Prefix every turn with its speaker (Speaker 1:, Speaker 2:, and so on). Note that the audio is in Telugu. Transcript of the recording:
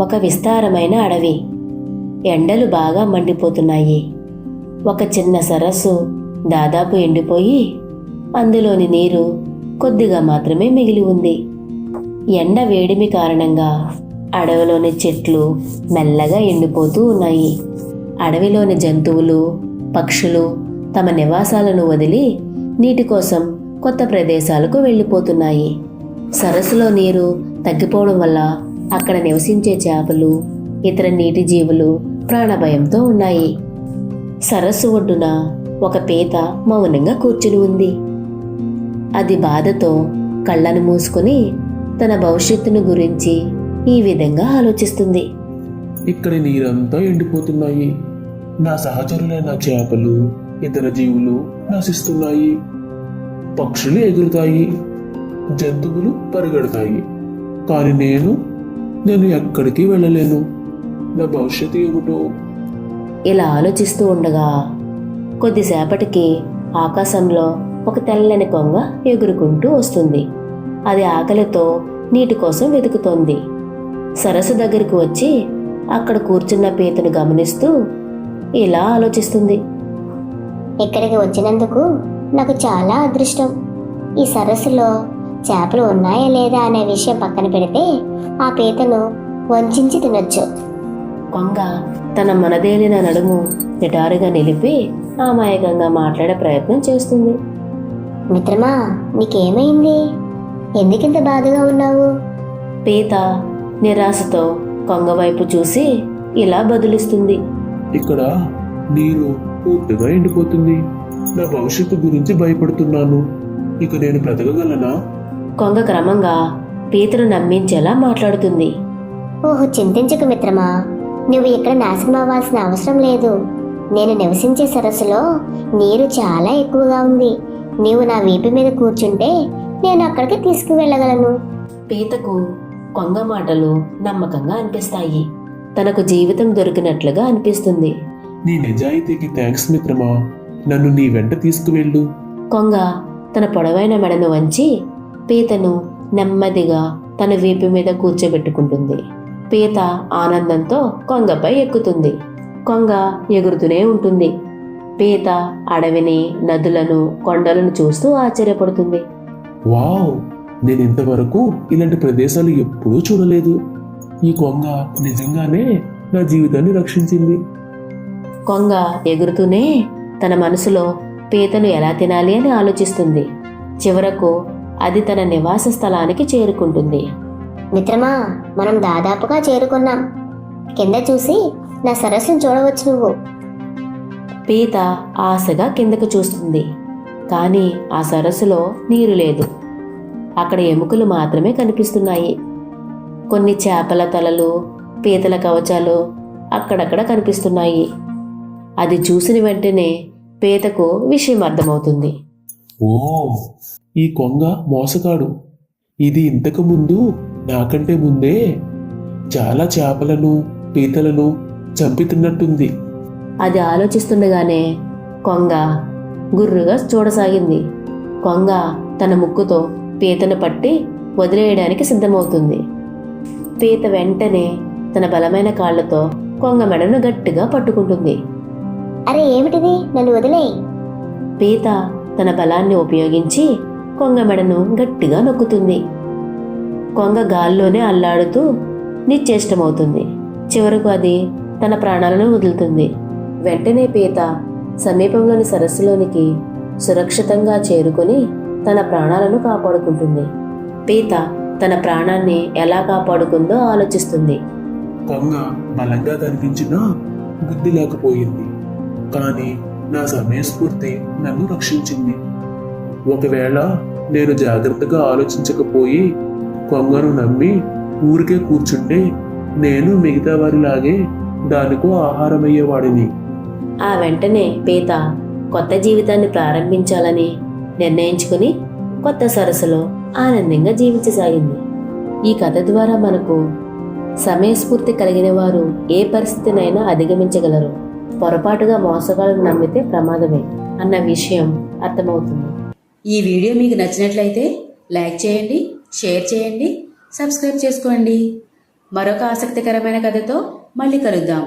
Speaker 1: ఒక విస్తారమైన అడవి. ఎండలు బాగా మండిపోతున్నాయి. ఒక చిన్న సరస్సు దాదాపు ఎండిపోయి అందులోని నీరు కొద్దిగా మాత్రమే మిగిలి ఉంది. ఎండ వేడిమి కారణంగా అడవిలోని చెట్లు మెల్లగా ఎండిపోతూ ఉన్నాయి. అడవిలోని జంతువులు, పక్షులు తమ నివాసాలను వదిలి నీటి కోసం కొత్త ప్రదేశాలకు వెళ్ళిపోతున్నాయి. సరస్సులో నీరు తగ్గిపోవడం వల్ల అక్కడ నివసించే చేపలు, ఇతర నీటి జీవులు ప్రాణభయంతో ఉన్నాయి. సరస్సు ఒడ్డున ఒక పీత మౌనంగా కూర్చుని ఉంది. అది బాధతో కళ్ళను మూసుకుని తన భవిష్యత్తును గురించి ఈ విధంగా ఆలోచిస్తుంది.
Speaker 2: ఇక్కడ నీరంతా ఎండిపోతున్నాయి. నా సహచరులైన చేపలు, ఇతర జీవులు నశిస్తున్నాయి. పక్షులు ఎగురుతాయి, జంతువులు పరిగెడతాయి. కానీ నేను ఎక్కడికి వెళ్ళలేను. నా భవిష్యత్తు ఏమిటో?
Speaker 1: ఇలా ఆలోచిస్తూ ఉండగా కొద్దిసేపటికి ఆకాశంలో ఒక తెల్లని కొంగ ఎగురుకుంటూ వస్తుంది. అది ఆకలితో నీటి కోసం వెతుకుతోంది. సరస్సు దగ్గరికి వచ్చి అక్కడ కూర్చున్న పీతను గమనిస్తూ ఇలా ఆలోచిస్తుంది.
Speaker 3: ఇక్కడికి వచ్చినందుకు నాకు చాలా అదృష్టం. ఈ సరస్సులో చేపలు ఉన్నాయా లేదా అనే విషయం పక్కన పెడితే ఆ పీతను వంచించి తినొచ్చు.
Speaker 1: కొంగ తన మనదేలిన నడుము నిటారుగా నిలిపి అమాయకంగా మాట్లాడే ప్రయత్నం చేస్తుంది.
Speaker 3: మిత్రమా, నీకేమైంది? ఎందుకింత బాధగా ఉన్నావు?
Speaker 1: పీత నిరాశతో కొంగ వైపు చూసి ఇలా బదులిస్తుంది.
Speaker 2: ఇక్కడ నీరు పూర్తిగా ఎండిపోతుంది. నా భవిష్యత్తు గురించి భయపడుతున్నాను. ఇక నేను బ్రతకగలనా?
Speaker 1: కొంగ క్రమంగా పీతను నమ్మించేలా మాట్లాడుతుంది.
Speaker 3: ఓహో, చింతించకు మిత్రమా. నువ్వు ఇక్కడ నాశనం అవ్వాల్సిన అవసరం లేదు. నేను నివసించే సరస్సులో నీరు చాలా ఎక్కువగా ఉంది. నీవు నా వీపు మీద కూర్చుంటే నేను అక్కడికి తీసుకువెళ్ళగలను.
Speaker 1: పీతకు కొంగ మాటలు నమ్మకంగా అనిపిస్తాయి. తనకు జీవితం దొరికినట్లుగా అనిపిస్తుంది.
Speaker 2: నీ నిజాయితీకి థ్యాంక్స్ మిత్రమా. నన్ను నీ వెంట తీసుకువెళ్ళు.
Speaker 1: కొంగ తన పొడవైన మెడను వంచి పీతను నెమ్మదిగా తన వీపు మీద కూర్చోబెట్టుకుంటుంది. పీత ఆనందంతో కొంగపై ఎక్కుతుంది. కొంగ ఎగురుతూనే ఉంటుంది. పీత అడవిని, నదులను, కొండలను చూస్తూ ఆశ్చర్యపడుతుంది.
Speaker 2: వావ్, నేను ఇంతవరకు ఇలాంటి ప్రదేశాలు ఎప్పుడూ చూడలేదు. ఈ కొంగ నిజంగానే నా జీవితాన్ని రక్షించింది.
Speaker 1: కొంగ ఎగురుతూనే తన మనసులో పీతను ఎలా తినాలి అని ఆలోచిస్తుంది. చివరకు అది తన నివాస స్థలానికి చేరుకుంటుంది.
Speaker 3: మిత్రమా, మనం దాదాపుగా చేరుకున్నాం. కింద చూసి నా సరస్సును చూడవచ్చు నువ్వు.
Speaker 1: పీత ఆశగా కిందకు చూస్తుంది. కానీ ఆ సరస్సులో నీరు లేదు. అక్కడ ఎముకలు మాత్రమే కనిపిస్తున్నాయి. కొన్ని చేపల తలలు, పీతల కవచాలు అక్కడక్కడ కనిపిస్తున్నాయి. అది చూసిన వెంటనే పీతకు విషయం అర్థమవుతుంది.
Speaker 2: ఓ, ఈ కొంగ మోసగాడు. ఇది ఇంతకు ముందు నాకంటే ముందే చాలా చేపలను, పీతలను చంపుతున్నట్టుంది.
Speaker 1: అది ఆలోచిస్తుండగానే కొంగ గుర్రుగా చూడసాగింది. కొంగ తన ముక్కుతో పీతను పట్టి వదిలేయడానికి సిద్ధమవుతుంది. పీత వెంటనే తన బలమైన కాళ్లతో కొంగ మెడను గట్టిగా పట్టుకుంటుంది.
Speaker 3: అరే, ఏమిటిది? నన్ను వదిలేయ్.
Speaker 1: పీత తన బలాన్ని ఉపయోగించి కొంగ మెడను గట్టిగా నొక్కుతుంది. కొంగ గాల్లోనే అల్లాడుతూ నిశ్చేష్టమవుతుంది. చివరకు అది తన ప్రాణాలను వదులుతుంది. వెంటనే పీత సమీపంలోని సరస్సులోనికి సురక్షితంగా చేరుకుని తన ప్రాణాలను కాపాడుకుంటుంది. పీత తన ప్రాణాన్ని ఎలా కాపాడుకుందో ఆలోచిస్తుంది.
Speaker 2: కొంగ బలంగా కనిపించినా బుద్ధి లేకపోయింది. కానీ నా సమయస్ఫూర్తి నన్ను రక్షించింది. ఒకవేళ నేను జాగ్రత్తగా ఆలోచించకపోయి కొంగను నమ్మి ఊరికే కూర్చుంటే నేను మిగతా వారిలాగే దానికో ఆహారమయ్యేవాడిని.
Speaker 1: ఆ వెంటనే పీత కొత్త జీవితాన్ని ప్రారంభించాలని నిర్ణయించుకుని కొత్త సరస్సులో ఆనందంగా జీవించసాగింది. ఈ కథ ద్వారా మనకు సమయస్ఫూర్తి కలిగిన వారు ఏ పరిస్థితినైనా అధిగమించగలరు, పొరపాటుగా మోసగాలను నమ్మితే ప్రమాదమే అన్న విషయం అర్థమవుతుంది.
Speaker 4: ఈ వీడియో మీకు నచ్చినట్లయితే లైక్ చేయండి, షేర్ చేయండి, సబ్స్క్రైబ్ చేసుకోండి. మరొక ఆసక్తికరమైన కథతో మళ్ళీ కలుద్దాం.